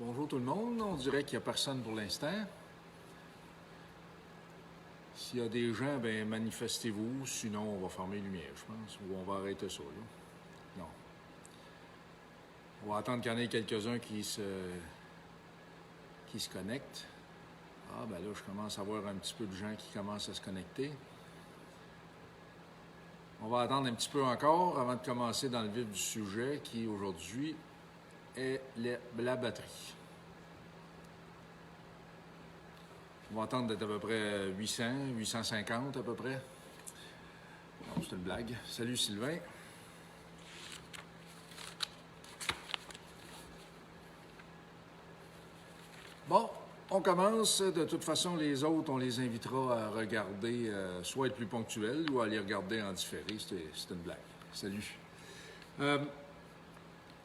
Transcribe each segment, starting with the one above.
Bonjour tout le monde. On dirait qu'il n'y a personne pour l'instant. S'il y a des gens, bien manifestez-vous. Sinon, on va fermer les lumières, je pense. Ou on va arrêter ça, là. Non. On va attendre qu'il y en ait quelques-uns qui se connectent. Ah, ben là, je commence à voir un petit peu de gens qui commencent à se connecter. On va attendre un petit peu encore avant de commencer dans le vif du sujet qui, aujourd'hui, est la batterie. On va attendre d'être à peu près 800, 850 à peu près. Non, c'est une blague. Salut Sylvain. Bon, on commence. De toute façon, les autres, on les invitera à regarder, soit être plus ponctuels ou à les regarder en différé. C'est une blague. Salut.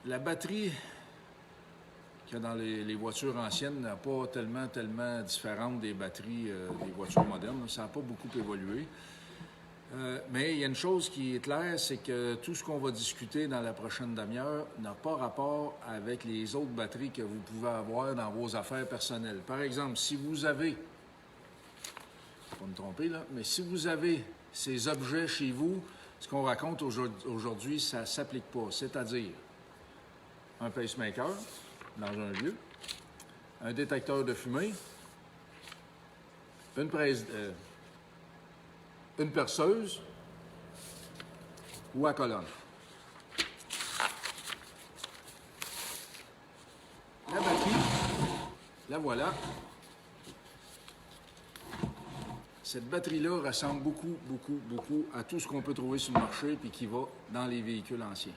La batterie qu'il y a dans les voitures anciennes n'est pas tellement différente des batteries des voitures modernes. Ça n'a pas beaucoup évolué. Mais il y a une chose qui est claire, c'est que tout ce qu'on va discuter dans la prochaine demi-heure n'a pas rapport avec les autres batteries que vous pouvez avoir dans vos affaires personnelles. Par exemple, si vous avez, je ne vais pas me tromper là, mais si vous avez ces objets chez vous, ce qu'on raconte aujourd'hui, ça ne s'applique pas. C'est-à-dire un pacemaker dans un lieu, un détecteur de fumée, une perceuse ou à colonne. La batterie, la voilà. Cette batterie-là ressemble beaucoup à tout ce qu'on peut trouver sur le marché et qui va dans les véhicules anciens.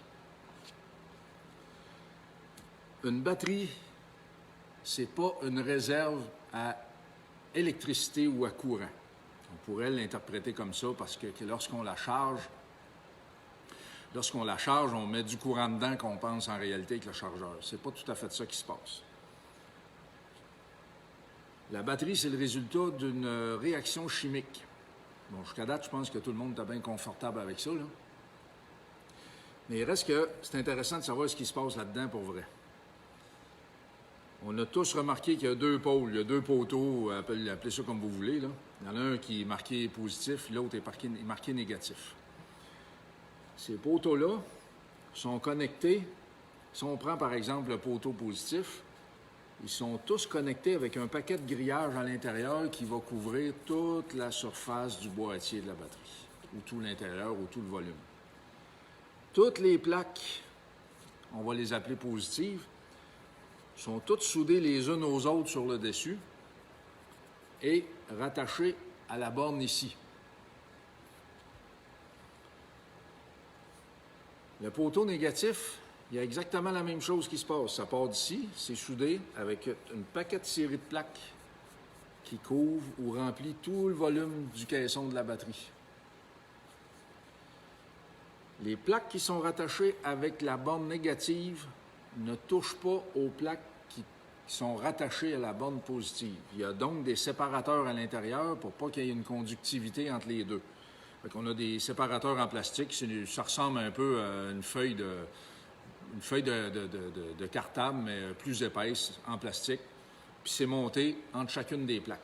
Une batterie, c'est pas une réserve à électricité ou à courant. On pourrait l'interpréter comme ça parce que lorsqu'on la charge, on met du courant dedans qu'on pense en réalité avec le chargeur. C'est pas tout à fait ça qui se passe. La batterie, c'est le résultat d'une réaction chimique. Bon, jusqu'à date, je pense que tout le monde est bien confortable avec ça, là. Mais il reste que c'est intéressant de savoir ce qui se passe là-dedans pour vrai. On a tous remarqué qu'il y a deux pôles, il y a deux poteaux, appelez ça comme vous voulez, là. Il y en a un qui est marqué positif, l'autre est marqué négatif. Ces poteaux-là sont connectés. Si on prend par exemple le poteau positif, ils sont tous connectés avec un paquet de grillage à l'intérieur qui va couvrir toute la surface du boîtier de la batterie, ou tout l'intérieur, ou tout le volume. Toutes les plaques, on va les appeler positives, sont toutes soudées les unes aux autres sur le dessus et rattachées à la borne ici. Le poteau négatif, il y a exactement la même chose qui se passe. Ça part d'ici, c'est soudé avec une paquet de série de plaques qui couvre ou remplit tout le volume du caisson de la batterie. Les plaques qui sont rattachées avec la borne négative ne touchent pas aux plaques qui sont rattachées à la borne positive. Il y a donc des séparateurs à l'intérieur pour pas qu'il y ait une conductivité entre les deux. Fait qu'on a des séparateurs en plastique, ça ressemble un peu à une feuille de cartable, mais plus épaisse, en plastique, puis c'est monté entre chacune des plaques.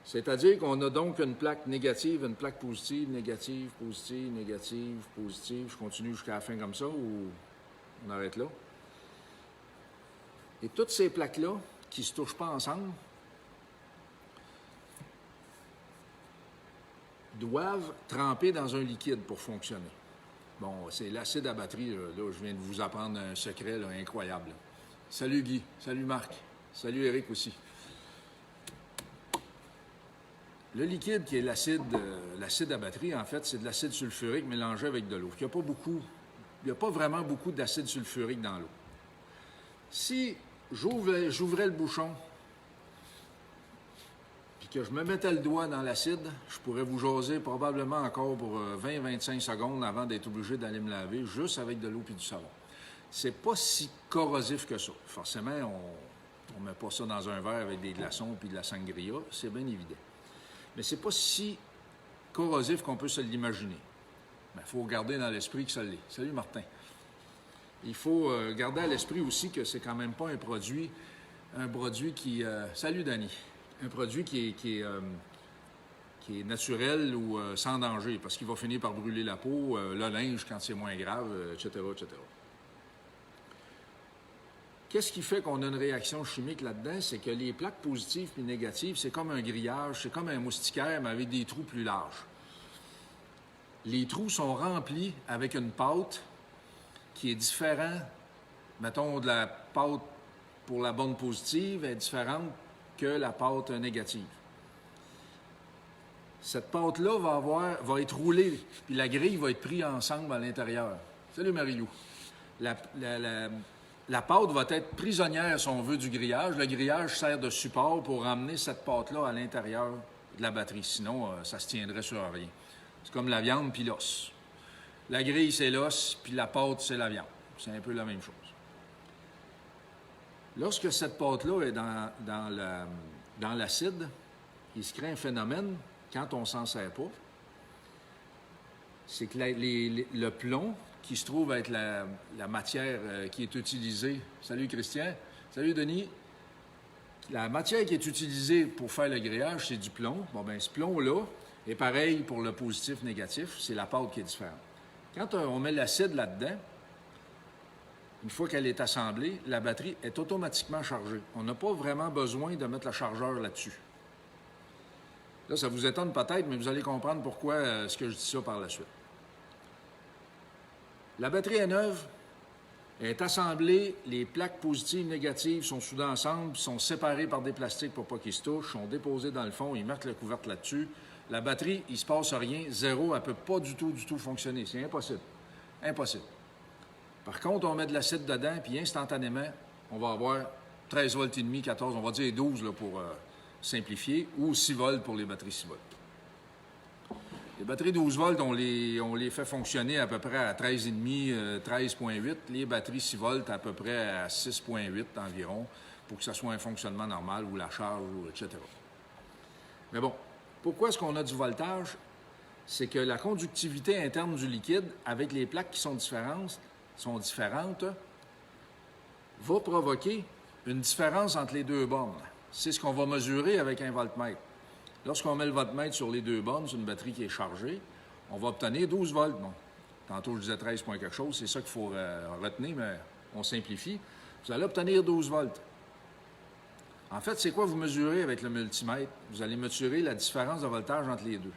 C'est-à-dire qu'on a donc une plaque négative, une plaque positive, négative, positive, négative, positive. Je continue jusqu'à la fin comme ça ou on arrête là? Et toutes ces plaques-là, qui ne se touchent pas ensemble, doivent tremper dans un liquide pour fonctionner. Bon, c'est l'acide à batterie, là, je viens de vous apprendre un secret là, incroyable. Là. Salut Guy, salut Marc, salut Eric aussi. Le liquide qui est l'acide à batterie, en fait, c'est de l'acide sulfurique mélangé avec de l'eau. Il n'y a pas vraiment beaucoup d'acide sulfurique dans l'eau. Si j'ouvrais le bouchon puis que je me mettais le doigt dans l'acide, je pourrais vous jaser probablement encore pour 20-25 secondes avant d'être obligé d'aller me laver juste avec de l'eau et du savon. C'est pas si corrosif que ça. Forcément, on ne met pas ça dans un verre avec des glaçons puis de la sangria, c'est bien évident. Mais c'est pas si corrosif qu'on peut se l'imaginer. Mais il faut garder dans l'esprit que ça l'est. Salut Martin. Il faut garder à l'esprit aussi que c'est quand même pas un produit un produit qui... salut, Danny. Un produit qui est naturel ou sans danger, parce qu'il va finir par brûler la peau, le linge quand c'est moins grave, etc., etc. Qu'est-ce qui fait qu'on a une réaction chimique là-dedans? C'est que les plaques positives et négatives, c'est comme un grillage, c'est comme un moustiquaire, mais avec des trous plus larges. Les trous sont remplis avec une pâte qui est différente, mettons, de la pâte pour la bonne positive est différente que la pâte négative. Cette pâte-là va être roulée, puis la grille va être prise ensemble à l'intérieur. Salut Marie-Lou. La pâte va être prisonnière, si on veut, du grillage. Le grillage sert de support pour ramener cette pâte-là à l'intérieur de la batterie. Sinon, ça se tiendrait sur rien. C'est comme la viande puis l'os. La grille, c'est l'os, puis la pâte, c'est la viande. C'est un peu la même chose. Lorsque cette pâte-là est dans l'acide, il se crée un phénomène, quand on ne s'en sert pas, c'est que le plomb qui se trouve être la matière qui est utilisée. Salut Christian. Salut Denis. La matière qui est utilisée pour faire le grillage, c'est du plomb. Bon, bien, ce plomb-là est pareil pour le positif-négatif. C'est la pâte qui est différente. Quand on met l'acide là-dedans, une fois qu'elle est assemblée, la batterie est automatiquement chargée. On n'a pas vraiment besoin de mettre le chargeur là-dessus. Là, ça vous étonne peut-être, mais vous allez comprendre pourquoi ce que je dis ça par la suite. La batterie est neuve, elle est assemblée, les plaques positives et négatives sont soudées ensemble, sont séparées par des plastiques pour pas qu'ils se touchent, sont déposées dans le fond, ils mettent le couvercle là-dessus. La batterie, il ne se passe rien, zéro, elle ne peut pas du tout fonctionner. C'est impossible. Impossible. Par contre, on met de l'acide dedans, puis instantanément, on va avoir 13 volts et demi, 14, on va dire 12 là, pour simplifier, ou 6 volts pour les batteries 6 volts. Les batteries 12 volts, on les fait fonctionner à peu près à 13,5, 13,8. Les batteries 6 volts à peu près à 6,8 environ pour que ça soit un fonctionnement normal ou la charge, etc. Mais bon, pourquoi est-ce qu'on a du voltage? C'est que la conductivité interne du liquide, avec les plaques qui sont différentes, va provoquer une différence entre les deux bornes. C'est ce qu'on va mesurer avec un voltmètre. Lorsqu'on met le voltmètre sur les deux bornes, sur une batterie qui est chargée, on va obtenir 12 volts. Bon, tantôt, je disais 13 point quelque chose, c'est ça qu'il faut retenir, mais on simplifie. Vous allez obtenir 12 volts. En fait, c'est quoi vous mesurez avec le multimètre? Vous allez mesurer la différence de voltage entre les deux.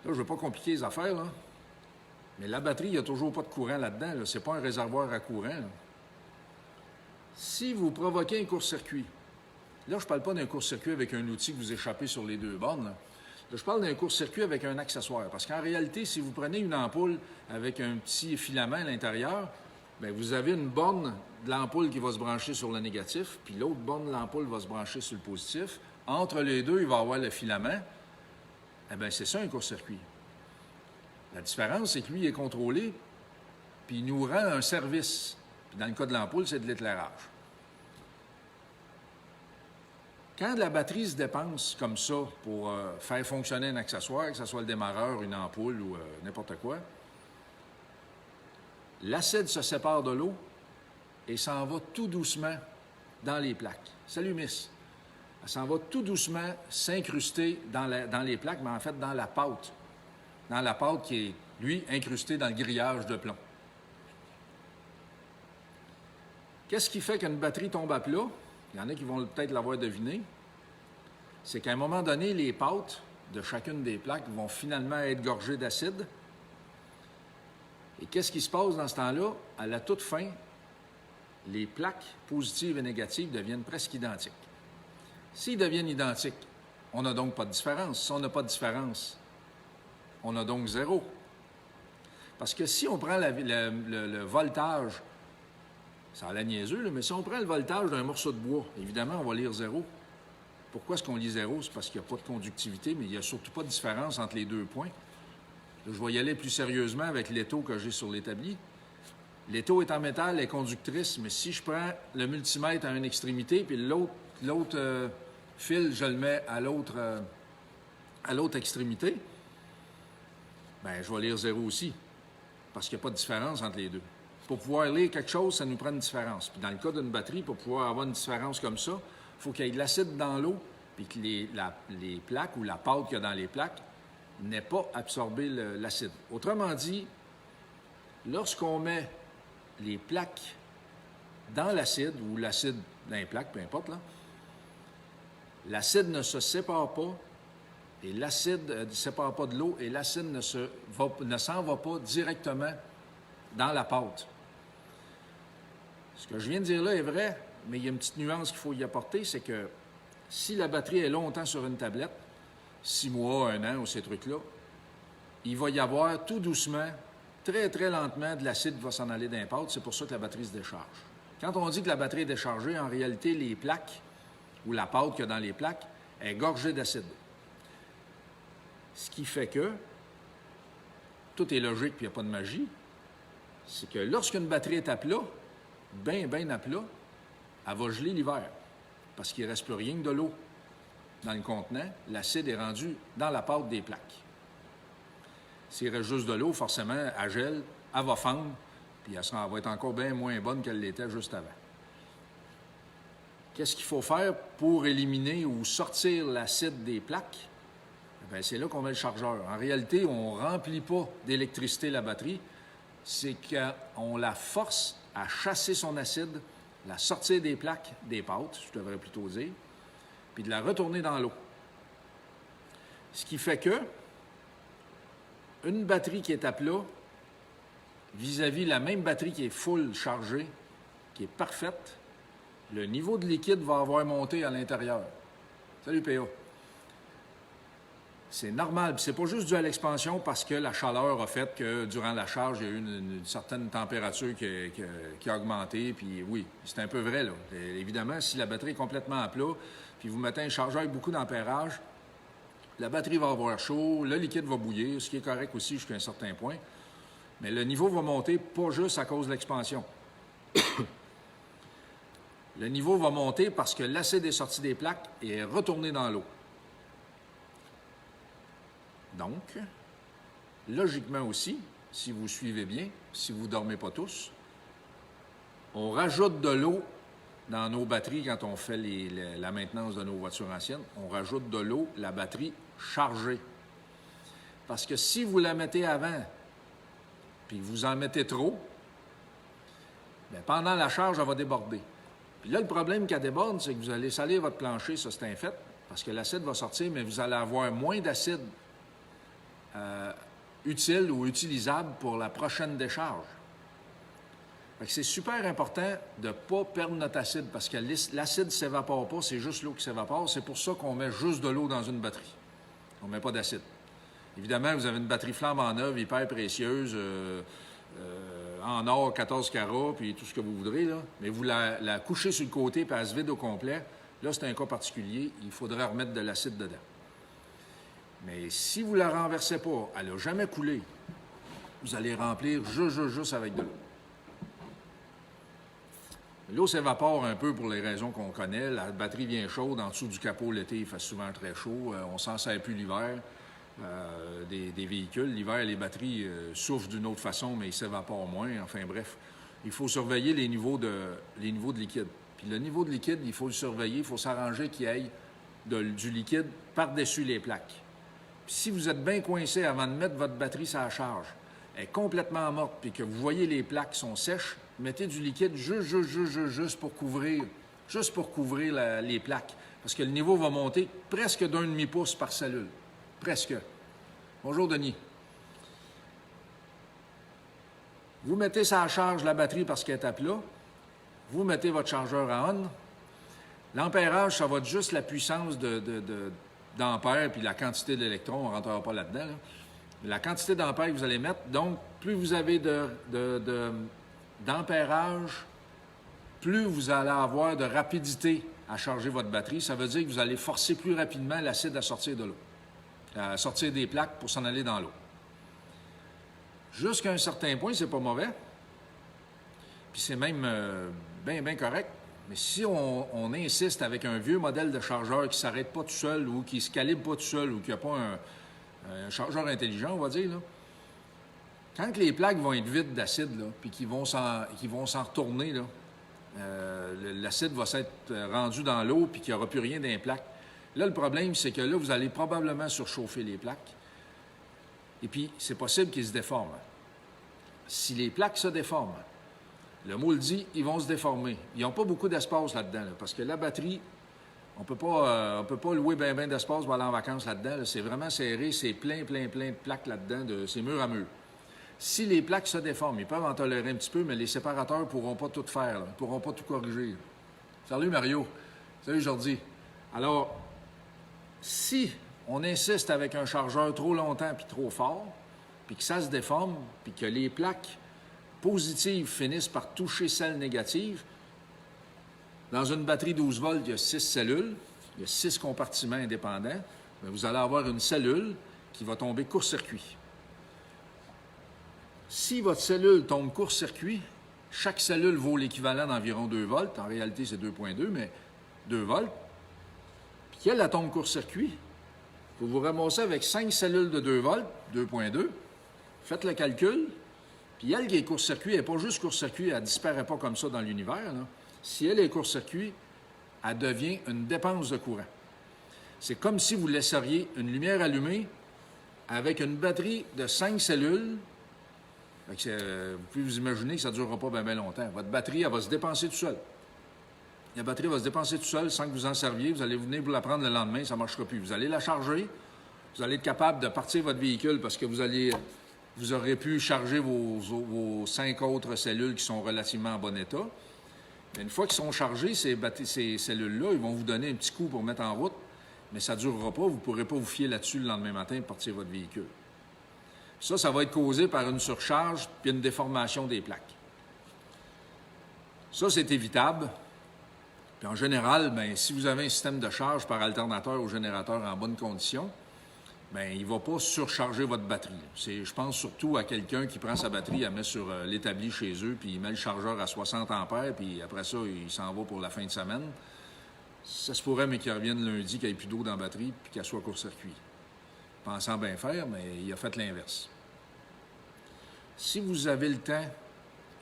Là, je ne veux pas compliquer les affaires, là. Mais la batterie, il n'y a toujours pas de courant là-dedans. Là. Ce n'est pas un réservoir à courant. Là. Si vous provoquez un court-circuit, là, je ne parle pas d'un court-circuit avec un outil que vous échappez sur les deux bornes. Là, je parle d'un court-circuit avec un accessoire. Parce qu'en réalité, si vous prenez une ampoule avec un petit filament à l'intérieur, bien, vous avez une borne de l'ampoule qui va se brancher sur le négatif, puis l'autre borne de l'ampoule va se brancher sur le positif. Entre les deux, il va y avoir le filament. Eh bien, c'est ça un court-circuit. La différence, c'est que lui, il est contrôlé, puis il nous rend un service. Puis dans le cas de l'ampoule, c'est de l'éclairage. Quand la batterie se dépense comme ça pour faire fonctionner un accessoire, que ce soit le démarreur, une ampoule ou n'importe quoi, l'acide se sépare de l'eau et s'en va tout doucement dans les plaques. Salut, Miss! Elle s'en va tout doucement s'incruster dans les plaques, mais en fait dans la pâte. Dans la pâte qui est, lui, incrustée dans le grillage de plomb. Qu'est-ce qui fait qu'une batterie tombe à plat? Il y en a qui vont peut-être l'avoir deviné. C'est qu'à un moment donné, les pâtes de chacune des plaques vont finalement être gorgées d'acide. Et qu'est-ce qui se passe dans ce temps-là? À la toute fin, les plaques positives et négatives deviennent presque identiques. S'ils deviennent identiques, on n'a donc pas de différence. Si on n'a pas de différence, on a donc zéro. Parce que si on prend le voltage, ça a l'air niaiseux, là, mais si on prend le voltage d'un morceau de bois, évidemment, on va lire zéro. Pourquoi est-ce qu'on lit zéro? C'est parce qu'il n'y a pas de conductivité, mais il n'y a surtout pas de différence entre les deux points. Là, je vais y aller plus sérieusement avec l'étau que j'ai sur l'établi. L'étau est en métal, elle est conductrice, mais si je prends le multimètre à une extrémité, puis l'autre fil, je le mets à l'autre extrémité, bien, je vais lire zéro aussi, parce qu'il n'y a pas de différence entre les deux. pour pouvoir lire quelque chose, ça nous prend une différence. Puis dans le cas d'une batterie, pour pouvoir avoir une différence comme ça, il faut qu'il y ait de l'acide dans l'eau, puis que les plaques ou la pâte qu'il y a dans les plaques n'ait pas absorbé l'acide. Autrement dit, lorsqu'on met les plaques dans l'acide, ou l'acide dans les plaques, peu importe, l'acide ne se sépare pas, et l'acide ne sépare pas de l'eau, et l'acide ne s'en va pas directement dans la pâte. Ce que je viens de dire là est vrai, mais il y a une petite nuance qu'il faut y apporter, c'est que si la batterie est longtemps sur une tablette, 6 mois, 1 an ou ces trucs-là, il va y avoir tout doucement, très, très lentement, de l'acide qui va s'en aller dans les pâtes. C'est pour ça que la batterie se décharge. Quand on dit que la batterie est déchargée, en réalité, les plaques ou la pâte qu'il y a dans les plaques est gorgée d'acide. Ce qui fait que, tout est logique puis il n'y a pas de magie, c'est que lorsqu'une batterie est à plat, bien à plat, elle va geler l'hiver parce qu'il ne reste plus rien que de l'eau dans le contenant. L'acide est rendu dans la pâte des plaques. S'il reste juste de l'eau, forcément, elle gèle, elle va fondre, puis elle va être encore bien moins bonne qu'elle l'était juste avant. Qu'est-ce qu'il faut faire pour éliminer ou sortir l'acide des plaques? Bien, c'est là qu'on met le chargeur. En réalité, on ne remplit pas d'électricité la batterie, c'est qu'on la force à chasser son acide, la sortir des plaques, des pâtes, je devrais plutôt dire, puis de la retourner dans l'eau. Ce qui fait que une batterie qui est à plat, vis-à-vis la même batterie qui est full chargée, qui est parfaite, le niveau de liquide va avoir monté à l'intérieur. Salut PA. C'est normal, puis c'est pas juste dû à l'expansion parce que la chaleur a fait que durant la charge, il y a eu une certaine température qui a augmenté, puis oui, c'est un peu vrai, là. Et évidemment, si la batterie est complètement à plat, puis vous mettez un chargeur avec beaucoup d'ampérage, la batterie va avoir chaud, le liquide va bouillir, ce qui est correct aussi jusqu'à un certain point, mais le niveau va monter pas juste à cause de l'expansion. Le niveau va monter parce que l'acide est sorti des plaques et est retourné dans l'eau. Donc, logiquement aussi, si vous suivez bien, si vous ne dormez pas tous, on rajoute de l'eau dans nos batteries quand on fait la maintenance de nos voitures anciennes. On rajoute de l'eau, la batterie chargée. Parce que si vous la mettez avant, puis vous en mettez trop, bien, pendant la charge, elle va déborder. Puis là, le problème qu'elle déborde, c'est que vous allez salir votre plancher, ça c'est un fait, parce que l'acide va sortir, mais vous allez avoir moins d'acide utile ou utilisable pour la prochaine décharge. C'est super important de ne pas perdre notre acide parce que l'acide ne s'évapore pas, c'est juste l'eau qui s'évapore. C'est pour ça qu'on met juste de l'eau dans une batterie. On ne met pas d'acide. Évidemment, vous avez une batterie flambant neuve, hyper précieuse, en or, 14 carats, puis tout ce que vous voudrez, là. Mais vous la couchez sur le côté, puis elle se vide au complet. Là, c'est un cas particulier. Il faudrait remettre de l'acide dedans. Mais si vous ne la renversez pas, elle n'a jamais coulé, vous allez remplir juste avec de l'eau. L'eau s'évapore un peu pour les raisons qu'on connaît. La batterie vient chaude. En dessous du capot, l'été, il fait souvent très chaud. On ne s'en sert plus l'hiver des véhicules. L'hiver, les batteries souffrent d'une autre façon, mais ils s'évaporent moins. Enfin bref, il faut surveiller les niveaux de liquide. Puis le niveau de liquide, il faut le surveiller. Il faut s'arranger qu'il y ait du liquide par-dessus les plaques. Puis si vous êtes bien coincé avant de mettre votre batterie sur la charge, elle est complètement morte, puis que vous voyez les plaques sont sèches, mettez du liquide juste pour couvrir les plaques. Parce que le niveau va monter presque d'un demi-pouce par cellule. Presque. Bonjour, Denis. Vous mettez sur la charge la batterie parce qu'elle est à plat. Vous mettez votre chargeur à on. L'ampérage, ça va être juste la puissance d'ampères puis la quantité d'électrons. On ne rentrera pas là-dedans. Là. La quantité d'ampères que vous allez mettre. Donc, plus vous avez d'ampérage, plus vous allez avoir de rapidité à charger votre batterie. Ça veut dire que vous allez forcer plus rapidement l'acide à sortir de l'eau, à sortir des plaques pour s'en aller dans l'eau. Jusqu'à un certain point, c'est pas mauvais. Puis c'est même bien correct. Mais si on insiste avec un vieux modèle de chargeur qui ne s'arrête pas tout seul ou qui ne se calibre pas tout seul ou qui n'a pas un chargeur intelligent, on va dire, là, Quand les plaques vont être vides d'acide, puis qu'ils vont s'en retourner, l'acide va s'être rendu dans l'eau, puis qu'il n'y aura plus rien dans les plaques. Là, le problème, c'est que là, vous allez probablement surchauffer les plaques. Et puis, c'est possible qu'ils se déforment. Si les plaques se déforment, le mot le dit, ils vont se déformer. Ils n'ont pas beaucoup d'espace là-dedans, parce que la batterie, on peut pas louer bien d'espace pour aller en vacances là-dedans. Là. C'est vraiment serré, c'est plein de plaques là-dedans, c'est mur à mur. Si les plaques se déforment, ils peuvent en tolérer un petit peu, mais les séparateurs ne pourront pas tout faire, ils ne pourront pas tout corriger. Salut Mario. Salut Jordi. Alors, si on insiste avec un chargeur trop longtemps puis trop fort, puis que ça se déforme, puis que les plaques positives finissent par toucher celles négatives, dans une batterie 12 volts, il y a 6 cellules, il y a 6 compartiments indépendants, mais vous allez avoir une cellule qui va tomber court-circuit. Si votre cellule tombe court-circuit, chaque cellule vaut l'équivalent d'environ 2 volts. En réalité, c'est 2,2, mais 2 volts. Puis qu'elle tombe court-circuit, vous vous ramassez avec 5 cellules de 2 volts, 2,2. Faites le calcul. Puis elle qui est court-circuit, elle n'est pas juste court-circuit, elle ne disparaît pas comme ça dans l'univers. Là. Si elle est court-circuit, elle devient une dépense de courant. C'est comme si vous laisseriez une lumière allumée avec une batterie de 5 cellules. Vous pouvez vous imaginer que ça ne durera pas bien longtemps. Votre batterie, elle va se dépenser tout seul. La batterie va se dépenser tout seul sans que vous en serviez. Vous allez venir pour la prendre le lendemain, ça ne marchera plus. Vous allez la charger, vous allez être capable de partir votre véhicule parce que vous aurez pu charger vos 5 autres cellules qui sont relativement en bon état. Mais une fois qu'ils sont chargés, ces cellules-là, ils vont vous donner un petit coup pour mettre en route, mais ça ne durera pas. Vous ne pourrez pas vous fier là-dessus le lendemain matin et partir votre véhicule. Ça va être causé par une surcharge puis une déformation des plaques. Ça, c'est évitable. Puis en général, bien, si vous avez un système de charge par alternateur ou générateur en bonne condition, bien, il ne va pas surcharger votre batterie. Je pense surtout à quelqu'un qui prend sa batterie, elle met sur l'établi chez eux, puis il met le chargeur à 60 ampères, puis après ça, il s'en va pour la fin de semaine. Ça se pourrait, mais qu'il revienne lundi, qu'il n'y ait plus d'eau dans la batterie, puis qu'elle soit court-circuit. Pensant bien faire, mais il a fait l'inverse. Si vous avez le temps,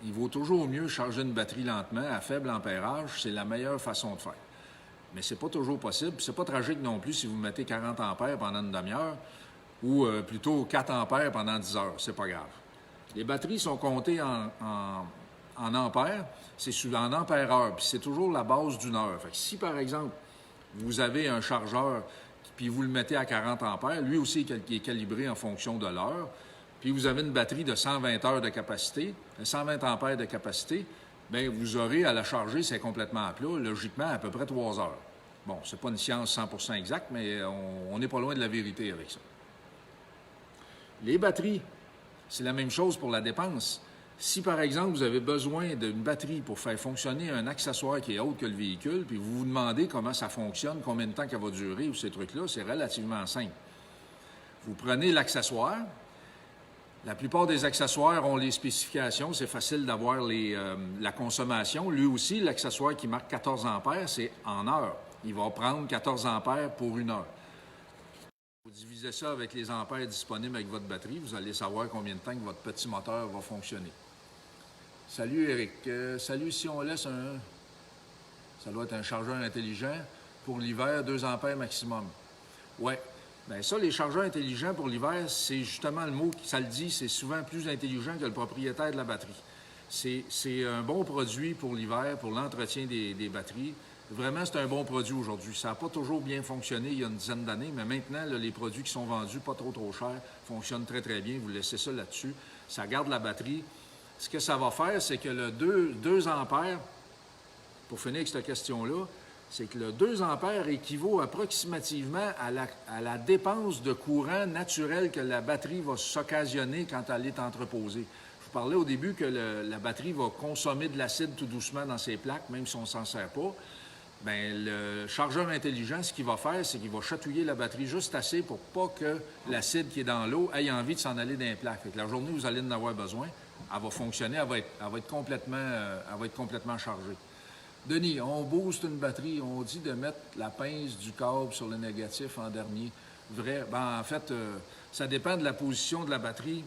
il vaut toujours mieux charger une batterie lentement, à faible ampérage. C'est la meilleure façon de faire. Mais ce n'est pas toujours possible. C'est pas tragique non plus si vous mettez 40 ampères pendant une demi-heure ou plutôt 4 ampères pendant 10 heures. C'est pas grave. Les batteries sont comptées en ampères. C'est en ampère-heure, puis c'est toujours la base d'une heure. Fait que si, par exemple, vous avez un chargeur puis vous le mettez à 40 ampères, lui aussi qui est calibré en fonction de l'heure, puis vous avez une batterie de 120 heures de capacité, 120 ampères de capacité, bien, vous aurez à la charger, c'est complètement à plat, logiquement, à peu près 3 heures. Bon, c'est pas une science 100% exacte, mais on n'est pas loin de la vérité avec ça. Les batteries, c'est la même chose pour la dépense. Si, par exemple, vous avez besoin d'une batterie pour faire fonctionner un accessoire qui est autre que le véhicule, puis vous vous demandez comment ça fonctionne, combien de temps qu'elle va durer, ou ces trucs-là, c'est relativement simple. Vous prenez l'accessoire. La plupart des accessoires ont les spécifications. C'est facile d'avoir la consommation. Lui aussi, l'accessoire qui marque 14 ampères, c'est en heure. Il va prendre 14 ampères pour une heure. Vous divisez ça avec les ampères disponibles avec votre batterie, vous allez savoir combien de temps que votre petit moteur va fonctionner. Salut Eric. Salut, si on laisse ça doit être un chargeur intelligent pour l'hiver, 2 ampères maximum. Oui. Bien ça, les chargeurs intelligents pour l'hiver, c'est justement le mot qui ça le dit, c'est souvent plus intelligent que le propriétaire de la batterie. C'est un bon produit pour l'hiver, pour l'entretien des batteries. Vraiment, c'est un bon produit aujourd'hui. Ça n'a pas toujours bien fonctionné il y a une dizaine d'années, mais maintenant, là, les produits qui sont vendus, pas trop chers, fonctionnent très bien. Vous laissez ça là-dessus. Ça garde la batterie. Ce que ça va faire, c'est que le 2 ampères, pour finir avec cette question-là, c'est que le 2 ampères équivaut approximativement à la dépense de courant naturel que la batterie va s'occasionner quand elle est entreposée. Je vous parlais au début que la batterie va consommer de l'acide tout doucement dans ses plaques, même si on ne s'en sert pas. Bien, le chargeur intelligent, ce qu'il va faire, c'est qu'il va chatouiller la batterie juste assez pour pas que l'acide qui est dans l'eau ait envie de s'en aller dans les plaques. Fait que la journée où vous allez en avoir besoin, elle va fonctionner, elle va être complètement chargée. Denis, on booste une batterie, on dit de mettre la pince du câble sur le négatif en dernier. Vrai? Ben, en fait, ça dépend de la position de la batterie.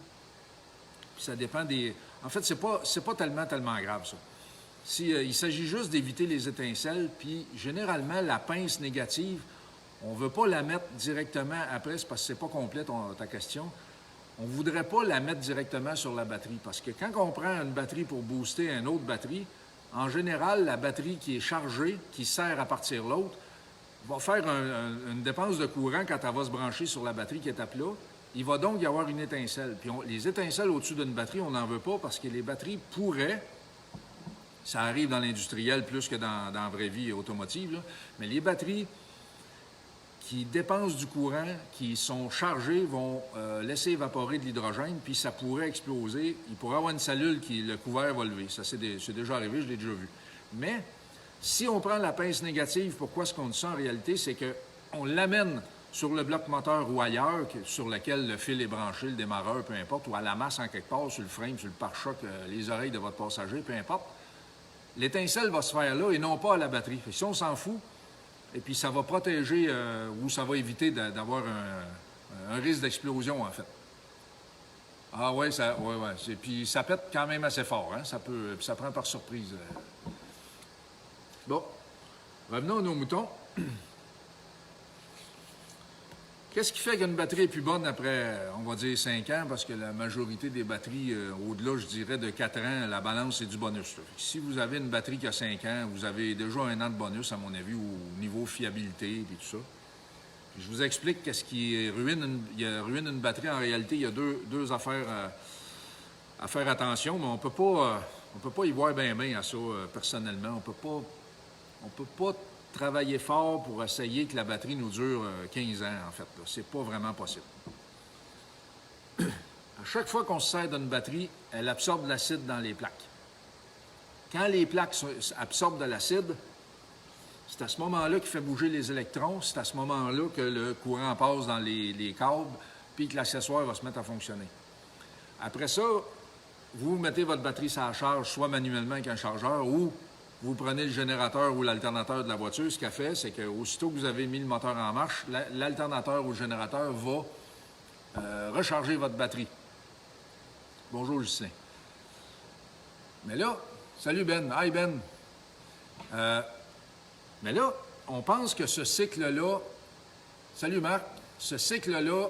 puis ça dépend des... En fait, c'est pas tellement grave, ça. Il s'agit juste d'éviter les étincelles, puis généralement, la pince négative, on ne veut pas la mettre directement après, c'est parce que c'est pas complet ta question. On ne voudrait pas la mettre directement sur la batterie, parce que quand on prend une batterie pour booster une autre batterie, en général, la batterie qui est chargée, qui sert à partir l'autre, va faire une dépense de courant quand elle va se brancher sur la batterie qui est à plat. Il va donc y avoir une étincelle. Puis les étincelles au-dessus d'une batterie, on n'en veut pas parce que les batteries pourraient, ça arrive dans l'industriel plus que dans la vraie vie automotive, là, mais les batteries qui dépensent du courant, qui sont chargées, vont laisser évaporer de l'hydrogène, puis ça pourrait exploser. Il pourrait y avoir une cellule qui, le couvert va lever. Ça, c'est déjà arrivé, je l'ai déjà vu. Mais si on prend la pince négative, pourquoi est-ce qu'on dit ça en réalité? C'est qu'on l'amène sur le bloc moteur ou ailleurs, sur lequel le fil est branché, le démarreur, peu importe, ou à la masse en quelque part, sur le frame, sur le pare-choc, les oreilles de votre passager, peu importe. L'étincelle va se faire là et non pas à la batterie. Fait que si on s'en fout, et puis ça va protéger ou ça va éviter d'avoir un risque d'explosion, en fait. Ah oui, ouais. Puis ça pète quand même assez fort, hein? Puis ça prend par surprise. Bon, revenons à nos moutons. Qu'est-ce qui fait qu'une batterie est plus bonne après, on va dire, 5 ans? Parce que la majorité des batteries, au-delà, je dirais, de 4 ans, la balance, c'est du bonus. Si vous avez une batterie qui a 5 ans, vous avez déjà 1 an de bonus, à mon avis, au niveau fiabilité et tout ça. Puis je vous explique qu'est-ce qui ruine une batterie. En réalité, il y a deux affaires à faire attention, mais on peut pas y voir bien à ça, personnellement. On peut pas travailler fort pour essayer que la batterie nous dure 15 ans, en fait. C'est pas vraiment possible. À chaque fois qu'on se sert d'une batterie, elle absorbe de l'acide dans les plaques. Quand les plaques absorbent de l'acide, c'est à ce moment-là qu'il fait bouger les électrons, c'est à ce moment-là que le courant passe dans les câbles, puis que l'accessoire va se mettre à fonctionner. Après ça, vous mettez votre batterie sur la charge, soit manuellement avec un chargeur, ou vous prenez le générateur ou l'alternateur de la voiture. Ce qu'elle fait, c'est qu'aussitôt que vous avez mis le moteur en marche, l'alternateur ou le générateur va recharger votre batterie. Bonjour, Justin. Mais là, salut Ben. Hi Ben. Mais là, on pense que ce cycle-là, salut Marc, ce cycle-là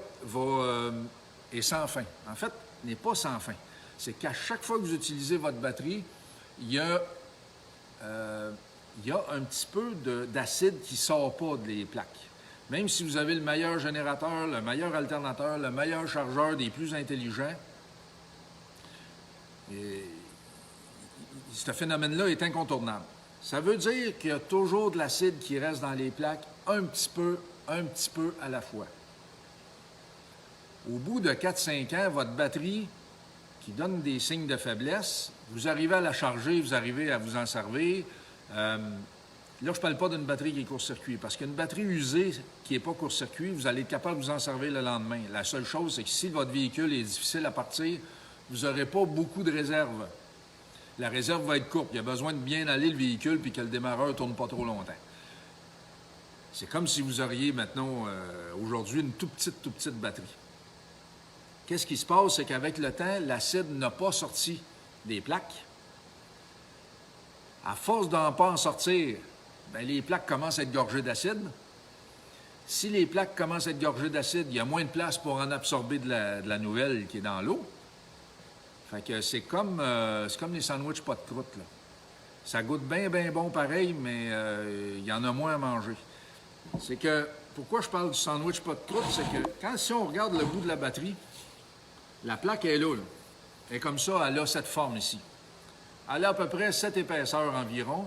est sans fin. En fait, il n'est pas sans fin. C'est qu'à chaque fois que vous utilisez votre batterie, il y a un petit peu d'acide qui ne sort pas des plaques. Même si vous avez le meilleur générateur, le meilleur alternateur, le meilleur chargeur des plus intelligents, ce phénomène-là est incontournable. Ça veut dire qu'il y a toujours de l'acide qui reste dans les plaques un petit peu à la fois. Au bout de 4-5 ans, votre batterie, qui donne des signes de faiblesse, vous arrivez à la charger, vous arrivez à vous en servir. Là, je ne parle pas d'une batterie qui est court-circuit, parce qu'une batterie usée qui n'est pas court-circuit, vous allez être capable de vous en servir le lendemain. La seule chose, c'est que si votre véhicule est difficile à partir, vous n'aurez pas beaucoup de réserve. La réserve va être courte. Il y a besoin de bien aller le véhicule puis que le démarreur ne tourne pas trop longtemps. C'est comme si vous auriez maintenant, aujourd'hui, une toute petite batterie. Qu'est-ce qui se passe? C'est qu'avec le temps, l'acide n'a pas sorti des plaques. À force de ne pas en sortir, bien, les plaques commencent à être gorgées d'acide. Si les plaques commencent à être gorgées d'acide, il y a moins de place pour en absorber de la nouvelle qui est dans l'eau. Fait que c'est comme les sandwichs pas de croûte, là. Ça goûte bien bon pareil, mais il y en a moins à manger. C'est que, pourquoi je parle du sandwich pas de croûte, c'est que si on regarde le bout de la batterie, la plaque est là. Elle est comme ça, elle a cette forme ici. Elle a à peu près 7 épaisseurs environ,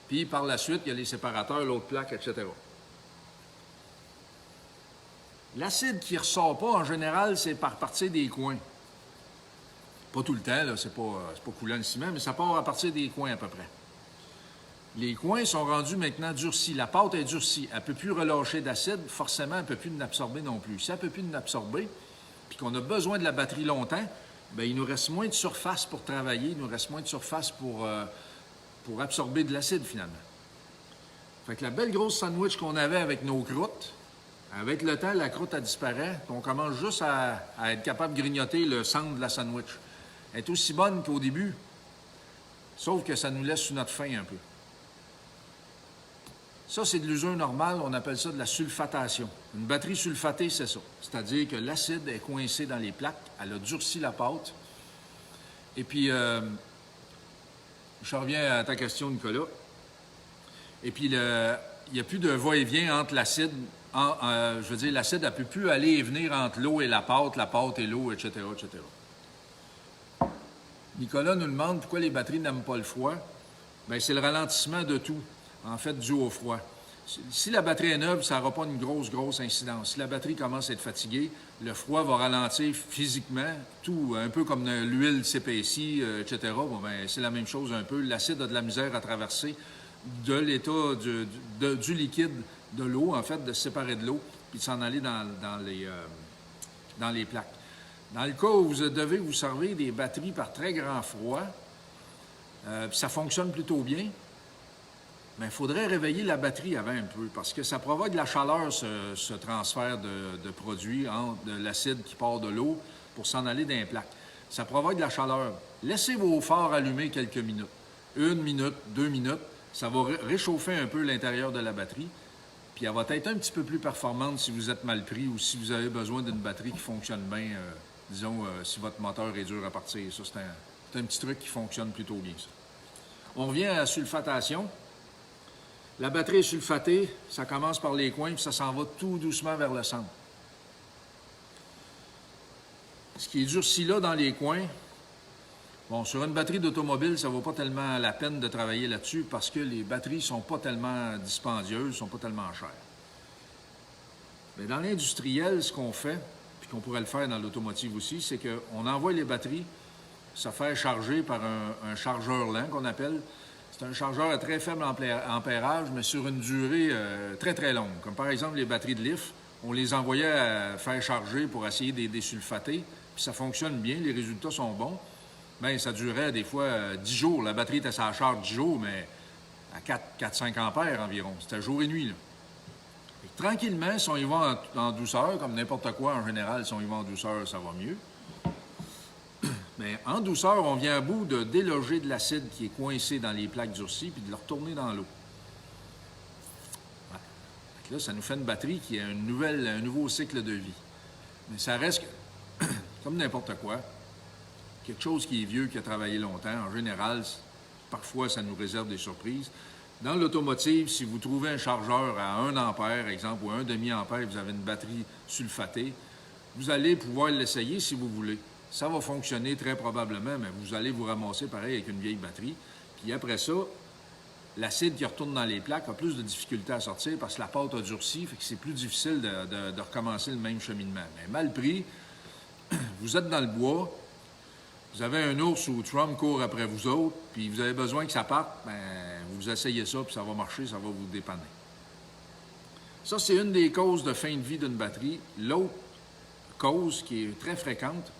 puis par la suite, il y a les séparateurs, l'autre plaque, etc. L'acide qui ne ressort pas, en général, c'est par partir des coins. Pas tout le temps, là, c'est pas coulant le ciment, mais ça part à partir des coins à peu près. Les coins sont rendus maintenant durcis. La pâte est durcie. Elle ne peut plus relâcher d'acide. Forcément, elle ne peut plus l'absorber non plus. Si elle ne peut plus l'absorber, puis qu'on a besoin de la batterie longtemps, bien, il nous reste moins de surface pour travailler. Il nous reste moins de surface pour absorber de l'acide, finalement. Fait que la belle grosse sandwich qu'on avait avec nos croûtes, avec le temps, la croûte, elle disparaît. On commence juste à être capable de grignoter le centre de la sandwich. Elle est aussi bonne qu'au début, sauf que ça nous laisse sur notre faim un peu. Ça, c'est de l'usure normale, on appelle ça de la sulfatation. Une batterie sulfatée, c'est ça. C'est-à-dire que l'acide est coincé dans les plaques, elle a durci la pâte. Et puis, je reviens à ta question, Nicolas. Et puis, il n'y a plus de va-et-vient entre l'acide. Je veux dire, l'acide ne peut plus aller et venir entre l'eau et la pâte et l'eau, etc., etc. Nicolas nous demande pourquoi les batteries n'aiment pas le froid. Bien, c'est le ralentissement de tout, en fait, dû au froid. Si la batterie est neuve, ça n'aura pas une grosse incidence. Si la batterie commence à être fatiguée, le froid va ralentir physiquement, tout, un peu comme l'huile s'épaissit, etc. Bon, ben, c'est la même chose un peu. L'acide a de la misère à traverser de l'état du liquide, de l'eau, en fait, de se séparer de l'eau, puis de s'en aller dans les plaques. Dans le cas où vous devez vous servir des batteries par très grand froid, puis ça fonctionne plutôt bien, mais il faudrait réveiller la batterie avant un peu, parce que ça provoque de la chaleur, ce transfert de produits, de l'acide qui part de l'eau pour s'en aller dans les plaques. Ça provoque de la chaleur. Laissez vos phares allumés quelques minutes. 1 minute, 2 minutes, ça va réchauffer un peu l'intérieur de la batterie, puis elle va être un petit peu plus performante si vous êtes mal pris ou si vous avez besoin d'une batterie qui fonctionne bien, disons, si votre moteur est dur à partir. Ça, c'est un petit truc qui fonctionne plutôt bien, ça. On revient à la sulfatation. La batterie est sulfatée, ça commence par les coins, puis ça s'en va tout doucement vers le centre. Ce qui est durci là dans les coins, bon, sur une batterie d'automobile, ça ne vaut pas tellement la peine de travailler là-dessus parce que les batteries ne sont pas tellement dispendieuses, ne sont pas tellement chères. Mais dans l'industriel, ce qu'on fait, puis qu'on pourrait le faire dans l'automotive aussi, c'est qu'on envoie les batteries se faire charger par un chargeur lent qu'on appelle. C'est un chargeur à très faible ampérage, mais sur une durée très, très longue. Comme par exemple les batteries de LIF, on les envoyait à faire charger pour essayer de les désulfater, puis ça fonctionne bien, les résultats sont bons. Bien, ça durait des fois 10 jours. La batterie était à charge 10 jours, mais à 4-5 ampères environ. C'était jour et nuit, là. Et tranquillement, si on y va en douceur, comme n'importe quoi en général, si on y va en douceur, ça va mieux. Mais en douceur, on vient à bout de déloger de l'acide qui est coincé dans les plaques durcies puis de le retourner dans l'eau. Ouais. Là, ça nous fait une batterie qui a un nouveau cycle de vie. Mais ça reste comme n'importe quoi. Quelque chose qui est vieux, qui a travaillé longtemps. En général, parfois, ça nous réserve des surprises. Dans l'automotive, si vous trouvez un chargeur à 1 ampère, exemple, ou 1 demi-ampère, vous avez une batterie sulfatée, vous allez pouvoir l'essayer si vous voulez. Ça va fonctionner très probablement, mais vous allez vous ramasser pareil avec une vieille batterie. Puis après ça, l'acide qui retourne dans les plaques a plus de difficulté à sortir parce que la pâte a durci, fait que c'est plus difficile de recommencer le même cheminement. Mais mal pris, vous êtes dans le bois, vous avez un ours ou Trump court après vous autres, puis vous avez besoin que ça parte, bien, vous essayez ça, puis ça va marcher, ça va vous dépanner. Ça, c'est une des causes de fin de vie d'une batterie. L'autre cause qui est très fréquente,